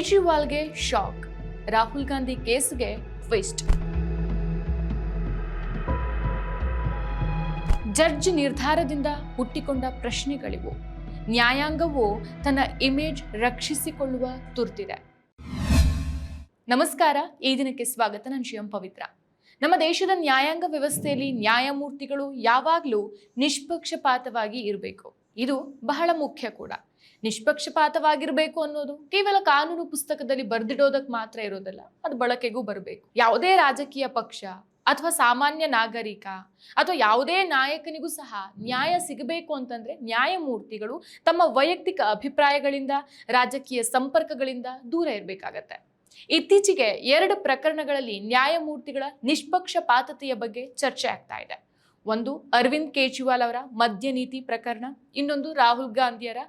ಕೇಜ್ರಿವಾಲ್ಗೆ shock, Rahul Gandhi ಕೇಸ್ಗೆ twist. Judge ನಿರ್ಧಾರದಿಂದ ಹುಟ್ಟಿಕೊಂಡ ಪ್ರಶ್ನೆಗಳಿವು. ನ್ಯಾಯಾಂಗವು ತನ್ನ ಇಮೇಜ್ ರಕ್ಷಿಸಿಕೊಳ್ಳುವ ತುರ್ತಿದೆ. ನಮಸ್ಕಾರ, ಈ ದಿನಕ್ಕೆ ಸ್ವಾಗತ. ನಾನು ಶ್ರೀ ಪವಿತ್ರ. ನಮ್ಮ ದೇಶದ ನ್ಯಾಯಾಂಗ ವ್ಯವಸ್ಥೆಯಲ್ಲಿ ನ್ಯಾಯಮೂರ್ತಿಗಳು ಯಾವಾಗಲೂ ನಿಷ್ಪಕ್ಷಪಾತವಾಗಿ ಇರಬೇಕು. ಇದು ಬಹಳ ಮುಖ್ಯ ಕೂಡ. ನಿಷ್ಪಕ್ಷಪಾತವಾಗಿರಬೇಕು ಅನ್ನೋದು ಕೇವಲ ಕಾನೂನು ಪುಸ್ತಕದಲ್ಲಿ ಬರೆದಿಡೋದಕ್ಕೆ ಮಾತ್ರ ಇರೋದಲ್ಲ, ಅದು ಬಳಕೆಗೂ ಬರಬೇಕು. ಯಾವುದೇ ರಾಜಕೀಯ ಪಕ್ಷ ಅಥವಾ ಸಾಮಾನ್ಯ ನಾಗರಿಕ ಅಥವಾ ಯಾವುದೇ ನಾಯಕನಿಗೂ ಸಹ ನ್ಯಾಯ ಸಿಗಬೇಕು ಅಂತಂದ್ರೆ ನ್ಯಾಯಮೂರ್ತಿಗಳು ತಮ್ಮ ವೈಯಕ್ತಿಕ ಅಭಿಪ್ರಾಯಗಳಿಂದ, ರಾಜಕೀಯ ಸಂಪರ್ಕಗಳಿಂದ ದೂರ ಇರಬೇಕಾಗತ್ತೆ. ಇತ್ತೀಚೆಗೆ 2 ಪ್ರಕರಣಗಳಲ್ಲಿ ನ್ಯಾಯಮೂರ್ತಿಗಳ ನಿಷ್ಪಕ್ಷಪಾತತೆಯ ಬಗ್ಗೆ ಚರ್ಚೆ ಆಗ್ತಾ ಇದೆ. ಒಂದು ಅರವಿಂದ್ ಕೇಜ್ರಿವಾಲ್ ಅವರ ಮದ್ಯ ನೀತಿ ಪ್ರಕರಣ, ಇನ್ನೊಂದು ರಾಹುಲ್ ಗಾಂಧಿಯರ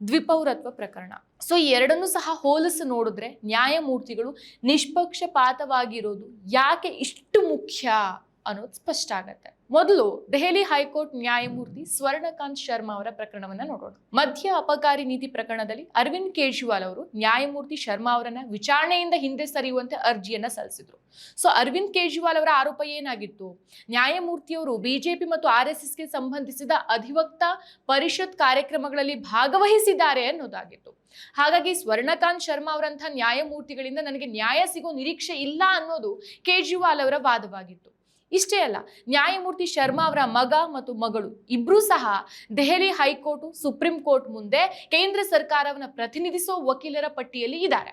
ದ್ವಿಪೌರತ್ವ ಪ್ರಕರಣ. ಸೊ ಈ ಎರಡನ್ನೂ ಸಹ ಹೋಲಿಸಿ ನೋಡಿದ್ರೆ ನ್ಯಾಯಮೂರ್ತಿಗಳು ನಿಷ್ಪಕ್ಷಪಾತವಾಗಿರೋದು ಯಾಕೆ ಇಷ್ಟು ಮುಖ್ಯ ಅನ್ನೋದು ಸ್ಪಷ್ಟ ಆಗತ್ತೆ. ಮೊದಲು ದೆಹಲಿ ಹೈಕೋರ್ಟ್ ನ್ಯಾಯಮೂರ್ತಿ ಸ್ವರ್ಣಕಾಂತ್ ಶರ್ಮಾ ಅವರ ಪ್ರಕರಣವನ್ನ ನೋಡೋಣ. ಮದ್ಯ ಅಪಕಾರಿ ನೀತಿ ಪ್ರಕರಣದಲ್ಲಿ ಅರವಿಂದ್ ಕೇಜ್ರಿವಾಲ್ ಅವರು ನ್ಯಾಯಮೂರ್ತಿ ಶರ್ಮಾ ಅವರನ್ನ ವಿಚಾರಣೆಯಿಂದ ಹಿಂದೆ ಸರಿಯುವಂತೆ ಅರ್ಜಿಯನ್ನ ಸಲ್ಲಿಸಿದ್ರು. ಸೊ ಅರವಿಂದ್ ಕೇಜ್ರಿವಾಲ್ ಅವರ ಆರೋಪ ಏನಾಗಿತ್ತು? ನ್ಯಾಯಮೂರ್ತಿಯವರು ಬಿಜೆಪಿ ಮತ್ತು RSSಗೆ ಸಂಬಂಧಿಸಿದ ಅಧಿವಕ್ತ ಪರಿಷತ್ ಕಾರ್ಯಕ್ರಮಗಳಲ್ಲಿ ಭಾಗವಹಿಸಿದ್ದಾರೆ ಅನ್ನೋದಾಗಿತ್ತು. ಹಾಗಾಗಿ ಸ್ವರ್ಣಕಾಂತ್ ಶರ್ಮಾ ಅವರಂತಹ ನ್ಯಾಯಮೂರ್ತಿಗಳಿಂದ ನನಗೆ ನ್ಯಾಯ ಸಿಗೋ ನಿರೀಕ್ಷೆ ಇಲ್ಲ ಅನ್ನೋದು ಕೇಜ್ರಿವಾಲ್ ಅವರ ವಾದವಾಗಿತ್ತು. ಇಷ್ಟೇ ಅಲ್ಲ, ನ್ಯಾಯಮೂರ್ತಿ ಶರ್ಮಾ ಅವರ ಮಗ ಮತ್ತು ಮಗಳು ಇಬ್ರು ಸಹ ದೆಹಲಿ ಹೈಕೋರ್ಟ್, ಸುಪ್ರೀಂ ಕೋರ್ಟ್ ಮುಂದೆ ಕೇಂದ್ರ ಸರ್ಕಾರವನ್ನು ಪ್ರತಿನಿಧಿಸೋ ವಕೀಲರ ಪಟ್ಟಿಯಲ್ಲಿ ಇದ್ದಾರೆ.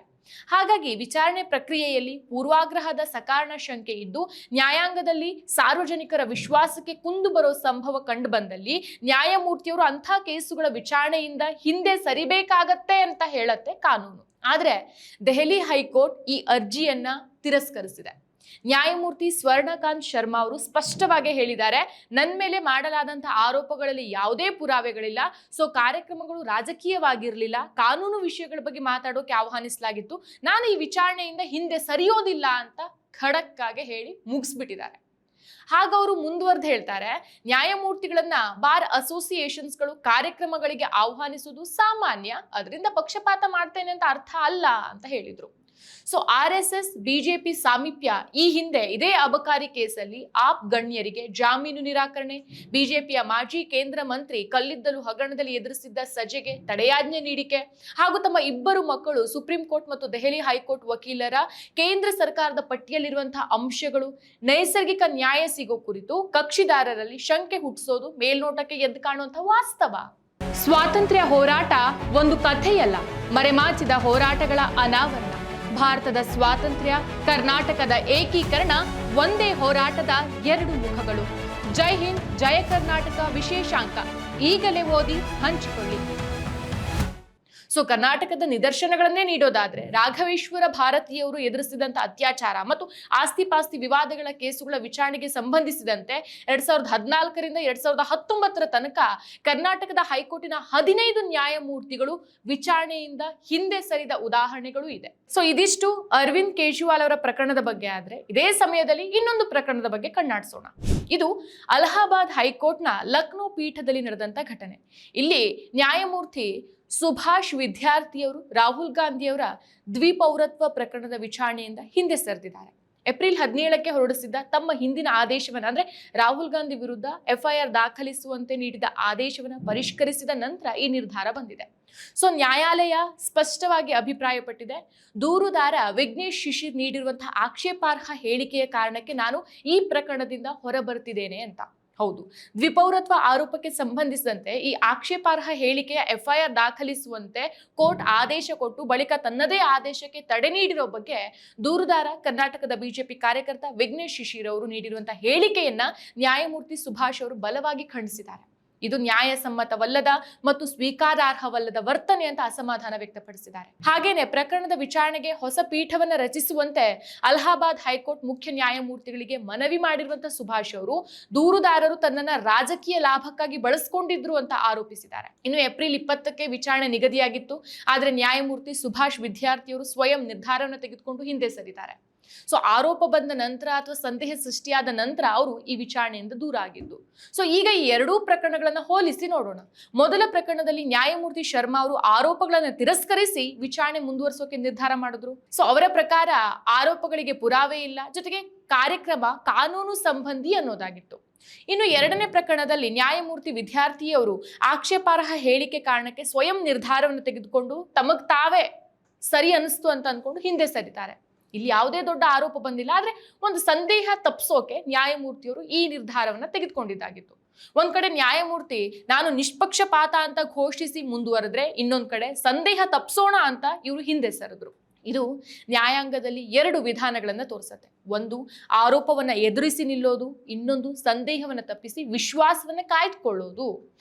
ಹಾಗಾಗಿ ವಿಚಾರಣೆ ಪ್ರಕ್ರಿಯೆಯಲ್ಲಿ ಪೂರ್ವಾಗ್ರಹದ ಸಕಾರಣ ಶಂಕೆ ಇದ್ದು ನ್ಯಾಯಾಂಗದಲ್ಲಿ ಸಾರ್ವಜನಿಕರ ವಿಶ್ವಾಸಕ್ಕೆ ಕುಂದು ಬರೋ ಸಂಭವ ಕಂಡು ಬಂದಲ್ಲಿ ನ್ಯಾಯಮೂರ್ತಿಯವರು ಅಂಥ ಕೇಸುಗಳ ವಿಚಾರಣೆಯಿಂದ ಹಿಂದೆ ಸರಿಬೇಕಾಗತ್ತೆ ಅಂತ ಹೇಳತ್ತೆ ಕಾನೂನು. ಆದ್ರೆ ದೆಹಲಿ ಹೈಕೋರ್ಟ್ ಈ ಅರ್ಜಿಯನ್ನ ತಿರಸ್ಕರಿಸಿದೆ. ನ್ಯಾಯಮೂರ್ತಿ ಸ್ವರ್ಣಕಾಂತ್ ಶರ್ಮಾ ಅವರು ಸ್ಪಷ್ಟವಾಗಿ ಹೇಳಿದ್ದಾರೆ, ನನ್ನ ಮೇಲೆ ಮಾಡಲಾದಂತಹ ಆರೋಪಗಳಲ್ಲಿ ಯಾವುದೇ ಪುರಾವೆಗಳಿಲ್ಲ. ಸೊ ಕಾರ್ಯಕ್ರಮಗಳು ರಾಜಕೀಯವಾಗಿರಲಿಲ್ಲ, ಕಾನೂನು ವಿಷಯಗಳ ಬಗ್ಗೆ ಮಾತಾಡೋಕೆ ಆಹ್ವಾನಿಸಲಾಗಿತ್ತು. ನಾನು ಈ ವಿಚಾರಣೆಯಿಂದ ಹಿಂದೆ ಸರಿಯೋದಿಲ್ಲ ಅಂತ ಖಡಕ್ ಆಗಿ ಹೇಳಿ ಮುಗಿಸ್ಬಿಟ್ಟಿದ್ದಾರೆ. ಹಾಗವರು ಮುಂದುವರೆದು ಹೇಳ್ತಾರೆ, ನ್ಯಾಯಮೂರ್ತಿಗಳನ್ನ ಬಾರ್ ಅಸೋಸಿಯೇಷನ್ಸ್ಗಳು ಕಾರ್ಯಕ್ರಮಗಳಿಗೆ ಆಹ್ವಾನಿಸುವುದು ಸಾಮಾನ್ಯ, ಅದರಿಂದ ಪಕ್ಷಪಾತ ಮಾಡ್ತೇನೆ ಅಂತ ಅರ್ಥ ಅಲ್ಲ ಅಂತ ಹೇಳಿದ್ರು. ಸೊ RSS ಬಿಜೆಪಿ ಸಾಮೀಪ್ಯ ಈ ಹಿಂದೆ ಇದೇ ಅಬಕಾರಿ ಕೇಸಲ್ಲಿ ಆಪ್ ಗಣ್ಯರಿಗೆ ಜಾಮೀನು ನಿರಾಕರಣೆ, ಬಿಜೆಪಿಯ ಮಾಜಿ ಕೇಂದ್ರ ಮಂತ್ರಿ ಕಲ್ಲಿದ್ದಲು ಹಗರಣದಲ್ಲಿ ಎದುರಿಸಿದ್ದ ಸಜೆಗೆ ತಡೆಯಾಜ್ಞೆ ನೀಡಿಕೆ ಹಾಗೂ ತಮ್ಮ 2 ಮಕ್ಕಳು ಸುಪ್ರೀಂ ಕೋರ್ಟ್ ಮತ್ತು ದೆಹಲಿ ಹೈಕೋರ್ಟ್ ವಕೀಲರ ಕೇಂದ್ರ ಸರ್ಕಾರದ ಪಟ್ಟಿಯಲ್ಲಿರುವಂತಹ ಅಂಶಗಳು ನೈಸರ್ಗಿಕ ನ್ಯಾಯ ಸಿಗೋ ಕುರಿತು ಕಕ್ಷಿದಾರರಲ್ಲಿ ಶಂಕೆ ಹುಟ್ಟಿಸೋದು ಮೇಲ್ನೋಟಕ್ಕೆ ಎದ್ದು ಕಾಣುವಂತಹ ವಾಸ್ತವ. ಸ್ವಾತಂತ್ರ್ಯ ಹೋರಾಟ ಒಂದು ಕಥೆಯಲ್ಲ, ಮರೆಮಾಚಿದ ಹೋರಾಟಗಳ ಅನಾವರಣ. ಭಾರತದ ಸ್ವಾತಂತ್ರ್ಯ, ಕರ್ನಾಟಕದ ಏಕೀಕರಣ ಒಂದೇ ಹೋರಾಟದ 2 ಮುಖಗಳು. ಜೈ ಹಿಂದ್, ಜಯ ಕರ್ನಾಟಕ ವಿಶೇಷಾಂಕ ಈಗಲೇ ಓದಿ ಹಂಚಿಕೊಳ್ಳಿ. ಸೊ ಕರ್ನಾಟಕದ ನಿದರ್ಶನಗಳನ್ನೇ ನೀಡೋದಾದ್ರೆ, ರಾಘವೇಶ್ವರ ಭಾರತೀಯವರು ಎದುರಿಸಿದಂತ ಅತ್ಯಾಚಾರ ಮತ್ತು ಆಸ್ತಿ ಪಾಸ್ತಿ ವಿವಾದಗಳ ಕೇಸುಗಳ ವಿಚಾರಣೆಗೆ ಸಂಬಂಧಿಸಿದಂತೆ 2014ರಿಂದ 2019 ತನಕ ಕರ್ನಾಟಕದ ಹೈಕೋರ್ಟಿನ 15 ನ್ಯಾಯಮೂರ್ತಿಗಳು ವಿಚಾರಣೆಯಿಂದ ಹಿಂದೆ ಸರಿದ ಉದಾಹರಣೆಗಳು ಇದೆ. ಸೊ ಇದಿಷ್ಟು ಅರವಿಂದ್ ಕೇಜ್ರಿವಾಲ್ ಅವರ ಪ್ರಕರಣದ ಬಗ್ಗೆ. ಆದ್ರೆ ಇದೇ ಸಮಯದಲ್ಲಿ ಇನ್ನೊಂದು ಪ್ರಕರಣದ ಬಗ್ಗೆ ಕಣ್ಣಾಡಿಸೋಣ. ಇದು ಅಲಹಾಬಾದ್ ಹೈಕೋರ್ಟ್ನ ಲಕ್ನೋ ಪೀಠದಲ್ಲಿ ನಡೆದಂತ ಘಟನೆ. ಇಲ್ಲಿ ನ್ಯಾಯಮೂರ್ತಿ ಸುಭಾಷ್ ವಿದ್ಯಾರ್ಥಿಯವರು ರಾಹುಲ್ ಗಾಂಧಿಯವರ ದ್ವಿಪೌರತ್ವ ಪ್ರಕರಣದ ವಿಚಾರಣೆಯಿಂದ ಹಿಂದೆ ಸರಿದಿದ್ದಾರೆ. ಏಪ್ರಿಲ್ 17ಕ್ಕೆ ಹೊರಡಿಸಿದ್ದ ತಮ್ಮ ಹಿಂದಿನ ಆದೇಶವನ್ನು, ಅಂದ್ರೆ ರಾಹುಲ್ ಗಾಂಧಿ ವಿರುದ್ಧ FIR ದಾಖಲಿಸುವಂತೆ ನೀಡಿದ ಆದೇಶವನ್ನು ಪರಿಷ್ಕರಿಸಿದ ನಂತರ ಈ ನಿರ್ಧಾರ ಬಂದಿದೆ. ಸೊ ನ್ಯಾಯಾಲಯ ಸ್ಪಷ್ಟವಾಗಿ ಅಭಿಪ್ರಾಯಪಟ್ಟಿದೆ, ದೂರುದಾರ ವಿಘ್ನೇಶ್ ಶಿಶಿರ್ ನೀಡಿರುವಂತಹ ಆಕ್ಷೇಪಾರ್ಹ ಹೇಳಿಕೆಯ ಕಾರಣಕ್ಕೆ ನಾನು ಈ ಪ್ರಕರಣದಿಂದ ಹೊರಬರ್ತಿದ್ದೇನೆ ಅಂತ. ಹೌದು, ದ್ವಿಪೌರತ್ವ ಆರೋಪಕ್ಕೆ ಸಂಬಂಧಿಸಿದಂತೆ ಈ ಆಕ್ಷೇಪಾರ್ಹ ಹೇಳಿಕೆಯ FIR ದಾಖಲಿಸುವಂತೆ ಕೋರ್ಟ್ ಆದೇಶ ಕೊಟ್ಟು ಬಳಿಕ ತನ್ನದೇ ಆದೇಶಕ್ಕೆ ತಡೆ ನೀಡಿರೋ ಬಗ್ಗೆ ದೂರುದಾರ ಕರ್ನಾಟಕದ ಬಿಜೆಪಿ ಕಾರ್ಯಕರ್ತ ವಿಘ್ನೇಶ್ ಶಿಶಿರ್ ಅವರು ನೀಡಿರುವಂತಹ ಹೇಳಿಕೆಯನ್ನ ನ್ಯಾಯಮೂರ್ತಿ ಸುಭಾಷ್ ಅವರು ಬಲವಾಗಿ ಖಂಡಿಸಿದ್ದಾರೆ. ಇದು ನ್ಯಾಯಸಮ್ಮತವಲ್ಲದ ಮತ್ತು ಸ್ವೀಕಾರಾರ್ಹವಲ್ಲದ ವರ್ತನೆ ಅಂತ ಅಸಮಾಧಾನ ವ್ಯಕ್ತಪಡಿಸಿದ್ದಾರೆ. ಹಾಗೇನೆ ಪ್ರಕರಣದ ವಿಚಾರಣೆಗೆ ಹೊಸ ಪೀಠವನ್ನ ರಚಿಸುವಂತೆ ಅಲಹಾಬಾದ್ ಹೈಕೋರ್ಟ್ ಮುಖ್ಯ ನ್ಯಾಯಮೂರ್ತಿಗಳಿಗೆ ಮನವಿ ಮಾಡಿರುವಂತಹ ಸುಭಾಷ್ ಅವರು ದೂರುದಾರರು ತನ್ನನ್ನ ರಾಜಕೀಯ ಲಾಭಕ್ಕಾಗಿ ಬಳಸಿಕೊಂಡಿದ್ರು ಅಂತ ಆರೋಪಿಸಿದ್ದಾರೆ. ಇನ್ನು ಏಪ್ರಿಲ್ 20ಕ್ಕೆ ವಿಚಾರಣೆ ನಿಗದಿಯಾಗಿತ್ತು, ಆದ್ರೆ ನ್ಯಾಯಮೂರ್ತಿ ಸುಭಾಷ್ ವಿದ್ಯಾರ್ಥಿಯವರು ಸ್ವಯಂ ನಿರ್ಧಾರವನ್ನು ತೆಗೆದುಕೊಂಡು ಹಿಂದೆ ಸರಿದ್ದಾರೆ. ಸೊ ಆರೋಪ ಬಂದ ನಂತರ ಅಥವಾ ಸಂದೇಹ ಸೃಷ್ಟಿಯಾದ ನಂತರ ಅವರು ಈ ವಿಚಾರಣೆಯಿಂದ ದೂರ ಆಗಿದ್ದು. ಸೊ ಈಗ ಈ ಎರಡೂ ಪ್ರಕರಣಗಳನ್ನ ಹೋಲಿಸಿ ನೋಡೋಣ. ಮೊದಲ ಪ್ರಕರಣದಲ್ಲಿ ನ್ಯಾಯಮೂರ್ತಿ ಶರ್ಮಾ ಅವರು ಆರೋಪಗಳನ್ನು ತಿರಸ್ಕರಿಸಿ ವಿಚಾರಣೆ ಮುಂದುವರಿಸೋಕೆ ನಿರ್ಧಾರ ಮಾಡಿದ್ರು. ಸೊ ಅವರ ಪ್ರಕಾರ ಆರೋಪಗಳಿಗೆ ಪುರಾವೆ ಇಲ್ಲ, ಜೊತೆಗೆ ಕಾರ್ಯಕ್ರಮ ಕಾನೂನು ಸಂಬಂಧಿ ಅನ್ನೋದಾಗಿತ್ತು. ಇನ್ನು ಎರಡನೇ ಪ್ರಕರಣದಲ್ಲಿ ನ್ಯಾಯಮೂರ್ತಿ ವಿದ್ಯಾರ್ಥಿಯವರು ಆಕ್ಷೇಪಾರ್ಹ ಹೇಳಿಕೆ ಕಾರಣಕ್ಕೆ ಸ್ವಯಂ ನಿರ್ಧಾರವನ್ನು ತೆಗೆದುಕೊಂಡು ತಮಗ್ ತಾವೇ ಸರಿ ಅನಿಸ್ತು ಅಂತ ಅನ್ಕೊಂಡು ಹಿಂದೆ ಸರಿತಾರೆ. ಇಲ್ಲಿ ಯಾವುದೇ ದೊಡ್ಡ ಆರೋಪ ಬಂದಿಲ್ಲ, ಆದ್ರೆ ಒಂದು ಸಂದೇಹ ತಪ್ಪಿಸೋಕೆ ನ್ಯಾಯಮೂರ್ತಿಯವರು ಈ ನಿರ್ಧಾರವನ್ನ ತೆಗೆದುಕೊಂಡಿದ್ದಾಗಿತ್ತು. ಒಂದ್ ಕಡೆ ನ್ಯಾಯಮೂರ್ತಿ ನಾನು ನಿಷ್ಪಕ್ಷಪಾತ ಅಂತ ಘೋಷಿಸಿ ಮುಂದುವರೆದ್ರೆ, ಇನ್ನೊಂದ್ ಕಡೆ ಸಂದೇಹ ತಪ್ಪಿಸೋಣ ಅಂತ ಇವರು ಹಿಂದೆ ಸರಿದ್ರು. ಇದು ನ್ಯಾಯಾಂಗದಲ್ಲಿ ಎರಡು ವಿಧಾನಗಳನ್ನ ತೋರಿಸುತ್ತೆ. ಒಂದು ಆರೋಪವನ್ನ ಎದುರಿಸಿ ನಿಲ್ಲೋದು, ಇನ್ನೊಂದು ಸಂದೇಹವನ್ನ ತಪ್ಪಿಸಿ ವಿಶ್ವಾಸವನ್ನ ಕಾಯ್ದುಕೊಳ್ಳೋದು.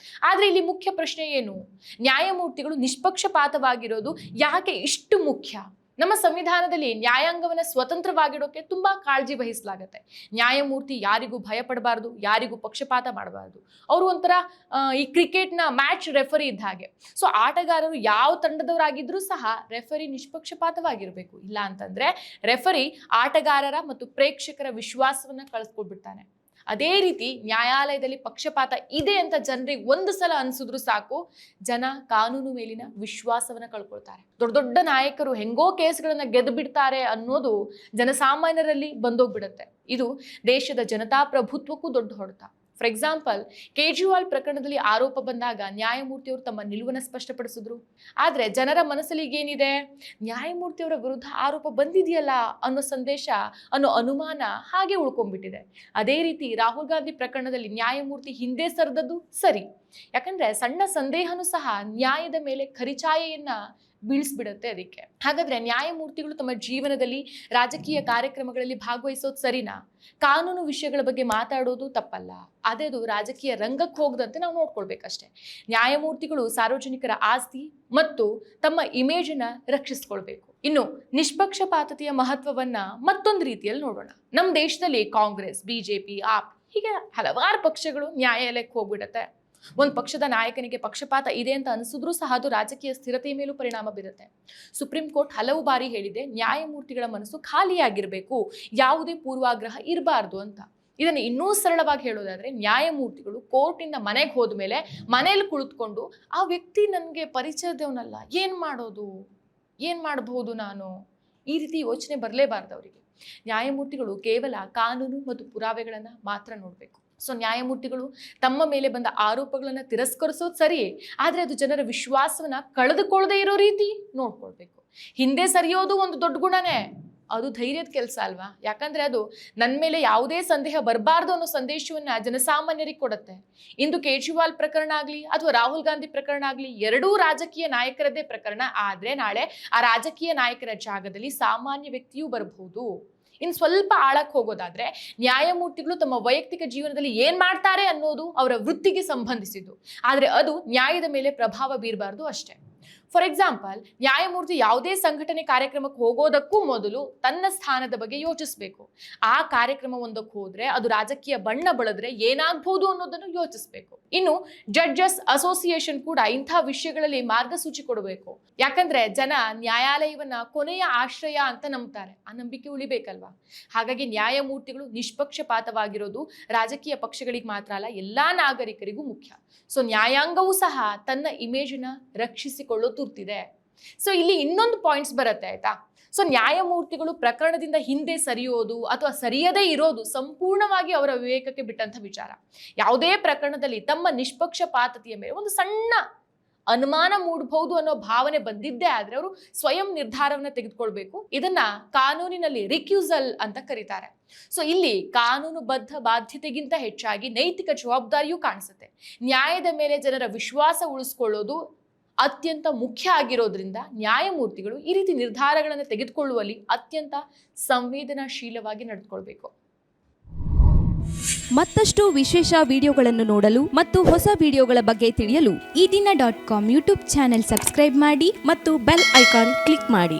ಆದ್ರೆ ಇಲ್ಲಿ ಮುಖ್ಯ ಪ್ರಶ್ನೆ ಏನು? ನ್ಯಾಯಮೂರ್ತಿಗಳು ನಿಷ್ಪಕ್ಷಪಾತವಾಗಿರೋದು ಯಾಕೆ ಇಷ್ಟು ಮುಖ್ಯ? ನಮ್ಮ ಸಂವಿಧಾನದಲ್ಲಿ ನ್ಯಾಯಾಂಗವನ್ನ ಸ್ವತಂತ್ರವಾಗಿಡೋಕೆ ತುಂಬಾ ಕಾಳಜಿ ವಹಿಸಲಾಗುತ್ತೆ. ನ್ಯಾಯಮೂರ್ತಿ ಯಾರಿಗೂ ಭಯಪಡಬಾರ್ದು, ಯಾರಿಗೂ ಪಕ್ಷಪಾತ ಮಾಡಬಾರ್ದು. ಅವರು ಒಂಥರ ಈ ಕ್ರಿಕೆಟ್ನ ಮ್ಯಾಚ್ ರೆಫರಿ ಇದ್ದ ಹಾಗೆ. ಸೊ ಆಟಗಾರರು ಯಾವ ತಂಡದವರಾಗಿದ್ರೂ ಸಹ ರೆಫರಿ ನಿಷ್ಪಕ್ಷಪಾತವಾಗಿರಬೇಕು. ಇಲ್ಲ ಅಂತಂದ್ರೆ ರೆಫರಿ ಆಟಗಾರರ ಮತ್ತು ಪ್ರೇಕ್ಷಕರ ವಿಶ್ವಾಸವನ್ನ ಕಳಿಸ್ಕೊಡ್ಬಿಡ್ತಾನೆ. ಅದೇ ರೀತಿ ನ್ಯಾಯಾಲಯದಲ್ಲಿ ಪಕ್ಷಪಾತ ಇದೆ ಅಂತ ಜನರಿಗೆ ಒಂದು ಸಲ ಅನ್ಸಿದ್ರು ಸಾಕು, ಜನ ಕಾನೂನು ಮೇಲಿನ ವಿಶ್ವಾಸವನ್ನ ಕಳ್ಕೊಳ್ತಾರೆ. ದೊಡ್ಡ ದೊಡ್ಡ ನಾಯಕರು ಹೆಂಗೋ ಕೇಸ್ಗಳನ್ನ ಗೆದ್ದು ಬಿಡ್ತಾರೆ ಅನ್ನೋದು ಜನಸಾಮಾನ್ಯರಲ್ಲಿ ಬಂದೋಗ್ಬಿಡುತ್ತೆ. ಇದು ದೇಶದ ಜನತಾ ಪ್ರಭುತ್ವಕ್ಕೂ ದೊಡ್ಡ ಹೊಡೆತ. ಫಾರ್ ಎಕ್ಸಾಂಪಲ್, ಕೇಜ್ರಿವಾಲ್ ಪ್ರಕರಣದಲ್ಲಿ ಆರೋಪ ಬಂದಾಗ ನ್ಯಾಯಮೂರ್ತಿಯವರು ತಮ್ಮ ನಿಲುವನ್ನು ಸ್ಪಷ್ಟಪಡಿಸಿದ್ರು. ಆದ್ರೆ ಜನರ ಮನಸ್ಸಲ್ಲಿ ಏನಿದೆ? ನ್ಯಾಯಮೂರ್ತಿಯವರ ವಿರುದ್ಧ ಆರೋಪ ಬಂದಿದೆಯಲ್ಲ ಅನ್ನೋ ಸಂದೇಶ, ಅನ್ನೋ ಅನುಮಾನ ಹಾಗೆ ಉಳ್ಕೊಂಡ್ಬಿಟ್ಟಿದೆ. ಅದೇ ರೀತಿ ರಾಹುಲ್ ಗಾಂಧಿ ಪ್ರಕರಣದಲ್ಲಿ ನ್ಯಾಯಮೂರ್ತಿ ಹಿಂದೆ ಸರಿದದ್ದು ಸರಿ. ಯಾಕಂದ್ರೆ ಸಣ್ಣ ಸಂದೇಹನೂ ಸಹ ನ್ಯಾಯದ ಮೇಲೆ ಖರಿಚಾಯೆಯನ್ನ ಬೀಳಿಸ್ಬಿಡುತ್ತೆ. ಅದಕ್ಕೆ ಹಾಗಾದ್ರೆ ನ್ಯಾಯಮೂರ್ತಿಗಳು ತಮ್ಮ ಜೀವನದಲ್ಲಿ ರಾಜಕೀಯ ಕಾರ್ಯಕ್ರಮಗಳಲ್ಲಿ ಭಾಗವಹಿಸೋದು ಸರಿನಾ? ಕಾನೂನು ವಿಷಯಗಳ ಬಗ್ಗೆ ಮಾತಾಡೋದು ತಪ್ಪಲ್ಲ, ಅದು ರಾಜಕೀಯ ರಂಗಕ್ಕೆ ಹೋಗದಂತೆ ನಾವು ನೋಡ್ಕೊಳ್ಬೇಕಷ್ಟೇ. ನ್ಯಾಯಮೂರ್ತಿಗಳು ಸಾರ್ವಜನಿಕರ ಆಸ್ತಿ ಮತ್ತು ತಮ್ಮ ಇಮೇಜನ್ನ ರಕ್ಷಿಸ್ಕೊಳ್ಬೇಕು. ಇನ್ನು ನಿಷ್ಪಕ್ಷಪಾತತೆಯ ಮಹತ್ವವನ್ನ ಮತ್ತೊಂದು ರೀತಿಯಲ್ಲಿ ನೋಡೋಣ. ನಮ್ಮ ದೇಶದಲ್ಲಿ ಕಾಂಗ್ರೆಸ್, ಬಿಜೆಪಿ, ಆಪ್ ಹೀಗೆ ಹಲವಾರು ಪಕ್ಷಗಳು ನ್ಯಾಯಾಲಯಕ್ಕೆ ಹೋಗ್ಬಿಡತ್ತೆ. ಒಂದು ಪಕ್ಷದ ನಾಯಕನಿಗೆ ಪಕ್ಷಪಾತ ಇದೆ ಅಂತ ಅನಿಸಿದ್ರೂ ಸಹ ಅದು ರಾಜಕೀಯ ಸ್ಥಿರತೆಯ ಮೇಲೂ ಪರಿಣಾಮ ಬೀರುತ್ತೆ. ಸುಪ್ರೀಂ ಕೋರ್ಟ್ ಹಲವು ಬಾರಿ ಹೇಳಿದೆ, ನ್ಯಾಯಮೂರ್ತಿಗಳ ಮನಸ್ಸು ಖಾಲಿಯಾಗಿರಬೇಕು, ಯಾವುದೇ ಪೂರ್ವಾಗ್ರಹ ಇರಬಾರ್ದು ಅಂತ. ಇದನ್ನು ಇನ್ನೂ ಸರಳವಾಗಿ ಹೇಳೋದಾದ್ರೆ, ನ್ಯಾಯಮೂರ್ತಿಗಳು ಕೋರ್ಟಿಂದ ಮನೆಗೆ ಹೋದ್ಮೇಲೆ ಮನೇಲಿ ಕುಳಿತುಕೊಂಡು ಆ ವ್ಯಕ್ತಿ ನನಗೆ ಪರಿಚಯದವನಲ್ಲ, ಏನ್ ಮಾಡಬಹುದು ನಾನು, ಈ ರೀತಿ ಯೋಚನೆ ಬರಲೇಬಾರ್ದು ಅವರಿಗೆ. ನ್ಯಾಯಮೂರ್ತಿಗಳು ಕೇವಲ ಕಾನೂನು ಮತ್ತು ಪುರಾವೆಗಳನ್ನ ಮಾತ್ರ ನೋಡಬೇಕು. ಸೊ ನ್ಯಾಯಮೂರ್ತಿಗಳು ತಮ್ಮ ಮೇಲೆ ಬಂದ ಆರೋಪಗಳನ್ನ ತಿರಸ್ಕರಿಸೋದು ಸರಿ, ಆದ್ರೆ ಅದು ಜನರ ವಿಶ್ವಾಸವನ್ನ ಕಳೆದುಕೊಳ್ಳದೆ ಇರೋ ರೀತಿ ನೋಡ್ಕೊಳ್ಬೇಕು. ಹಿಂದೆ ಸರಿಯೋದು ಒಂದು ದೊಡ್ಡ ಗುಣನೇ, ಅದು ಧೈರ್ಯದ ಕೆಲಸ ಅಲ್ವಾ? ಯಾಕಂದ್ರೆ ಅದು ನನ್ನ ಮೇಲೆ ಯಾವುದೇ ಸಂದೇಹ ಬರಬಾರ್ದು ಅನ್ನೋ ಸಂದೇಶವನ್ನ ಜನಸಾಮಾನ್ಯರಿಗೆ ಕೊಡುತ್ತೆ. ಇಂದು ಕೇಜ್ರಿವಾಲ್ ಪ್ರಕರಣ ಆಗ್ಲಿ ಅಥವಾ ರಾಹುಲ್ ಗಾಂಧಿ ಪ್ರಕರಣ ಆಗ್ಲಿ, ಎರಡೂ ರಾಜಕೀಯ ನಾಯಕರದ್ದೇ ಪ್ರಕರಣ. ಆದ್ರೆ ನಾಳೆ ಆ ರಾಜಕೀಯ ನಾಯಕರ ಜಾಗದಲ್ಲಿ ಸಾಮಾನ್ಯ ವ್ಯಕ್ತಿಯೂ ಬರಬಹುದು. ಇನ್ನು ಸ್ವಲ್ಪ ಆಳಕ್ಕೆ ಹೋಗೋದಾದ್ರೆ, ನ್ಯಾಯಮೂರ್ತಿಗಳು ತಮ್ಮ ವೈಯಕ್ತಿಕ ಜೀವನದಲ್ಲಿ ಏನ್ ಮಾಡ್ತಾರೆ ಅನ್ನೋದು ಅವರ ವೃತ್ತಿಗೆ ಸಂಬಂಧಿಸಿದ್ದು, ಆದ್ರೆ ಅದು ನ್ಯಾಯದ ಮೇಲೆ ಪ್ರಭಾವ ಬೀರಬಾರ್ದು ಅಷ್ಟೇ. ಫಾರ್ ಎಕ್ಸಾಂಪಲ್, ನ್ಯಾಯಮೂರ್ತಿ ಯಾವುದೇ ಸಂಘಟನೆ ಕಾರ್ಯಕ್ರಮಕ್ಕೆ ಹೋಗೋದಕ್ಕೂ ಮೊದಲು ತನ್ನ ಸ್ಥಾನದ ಬಗ್ಗೆ ಯೋಚಿಸಬೇಕು. ಆ ಕಾರ್ಯಕ್ರಮ ಒಂದಕ್ಕೆ ಹೋದ್ರೆ ಅದು ರಾಜಕೀಯ ಬಣ್ಣ ಬಳದ್ರೆ ಏನಾಗಬಹುದು ಅನ್ನೋದನ್ನು ಯೋಚಿಸಬೇಕು. ಇನ್ನು ಜಡ್ಜಸ್ ಅಸೋಸಿಯೇಷನ್ ಕೂಡ ಇಂಥ ವಿಷಯಗಳಲ್ಲಿ ಮಾರ್ಗಸೂಚಿ ಕೊಡಬೇಕು. ಯಾಕಂದ್ರೆ ಜನ ನ್ಯಾಯಾಲಯವನ್ನ ಕೊನೆಯ ಆಶ್ರಯ ಅಂತ ನಂಬ್ತಾರೆ, ಆ ನಂಬಿಕೆ ಉಳಿಬೇಕಲ್ವಾ? ಹಾಗಾಗಿ ನ್ಯಾಯಮೂರ್ತಿಗಳು ನಿಷ್ಪಕ್ಷಪಾತವಾಗಿರೋದು ರಾಜಕೀಯ ಪಕ್ಷಗಳಿಗೆ ಮಾತ್ರ ಅಲ್ಲ, ಎಲ್ಲಾ ನಾಗರಿಕರಿಗೂ ಮುಖ್ಯ. ಸೊ ನ್ಯಾಯಾಂಗವೂ ಸಹ ತನ್ನ ಇಮೇಜನ್ನ ರಕ್ಷಿಸಿಕೊಳ್ಳೋ ತುರ್ತಿದೆ. ಸೊ ಇಲ್ಲಿ ಇನ್ನೊಂದು ಪಾಯಿಂಟ್ಸ್ ಬರುತ್ತೆ, ಆಯ್ತಾ? ಸೊ ನ್ಯಾಯಮೂರ್ತಿಗಳು ಪ್ರಕರಣದಿಂದ ಹಿಂದೆ ಸರಿಯೋದು ಅಥವಾ ಸರಿಯದೇ ಇರೋದು ಸಂಪೂರ್ಣವಾಗಿ ಅವರ ವಿವೇಕಕ್ಕೆ ಬಿಟ್ಟಂತ ವಿಚಾರ. ಯಾವುದೇ ಪ್ರಕರಣದಲ್ಲಿ ತಮ್ಮ ನಿಷ್ಪಕ್ಷಪಾತತೆಯ ಮೇಲೆ ಒಂದು ಸಣ್ಣ ಅನುಮಾನ ಮೂಡಬಹುದು ಅನ್ನೋ ಭಾವನೆ ಬಂದಿದ್ದೇ ಆದ್ರೆ ಅವರು ಸ್ವಯಂ ನಿರ್ಧಾರವನ್ನ ತೆಗೆದುಕೊಳ್ಬೇಕು. ಇದನ್ನ ಕಾನೂನಿನಲ್ಲಿ ರಿಕ್ಯೂಸಲ್ ಅಂತ ಕರೀತಾರೆ. ಸೊ ಇಲ್ಲಿ ಕಾನೂನುಬದ್ಧ ಬಾಧ್ಯತೆಗಿಂತ ಹೆಚ್ಚಾಗಿ ನೈತಿಕ ಜವಾಬ್ದಾರಿಯೂ ಕಾಣಿಸುತ್ತೆ. ನ್ಯಾಯದ ಮೇಲೆ ಜನರ ವಿಶ್ವಾಸ ಉಳಿಸ್ಕೊಳ್ಳೋದು ಅತ್ಯಂತ ಮುಖ್ಯ ಆಗಿರೋದ್ರಿಂದ ನ್ಯಾಯಮೂರ್ತಿಗಳು ಈ ರೀತಿ ನಿರ್ಧಾರಗಳನ್ನು ತೆಗೆದುಕೊಳ್ಳುವಲ್ಲಿ ಅತ್ಯಂತ ಸಂವೇದನಾಶೀಲವಾಗಿ ನಡೆದುಕೊಳ್ಬೇಕು. ಮತ್ತಷ್ಟು ವಿಶೇಷ ವಿಡಿಯೋಗಳನ್ನು ನೋಡಲು ಮತ್ತು ಹೊಸ ವಿಡಿಯೋಗಳ ಬಗ್ಗೆ ತಿಳಿಯಲು ಈ ದಿನ .com ಯೂಟ್ಯೂಬ್ ಚಾನೆಲ್ ಸಬ್ಸ್ಕ್ರೈಬ್ ಮಾಡಿ ಮತ್ತು ಬೆಲ್ ಐಕಾನ್ ಕ್ಲಿಕ್ ಮಾಡಿ.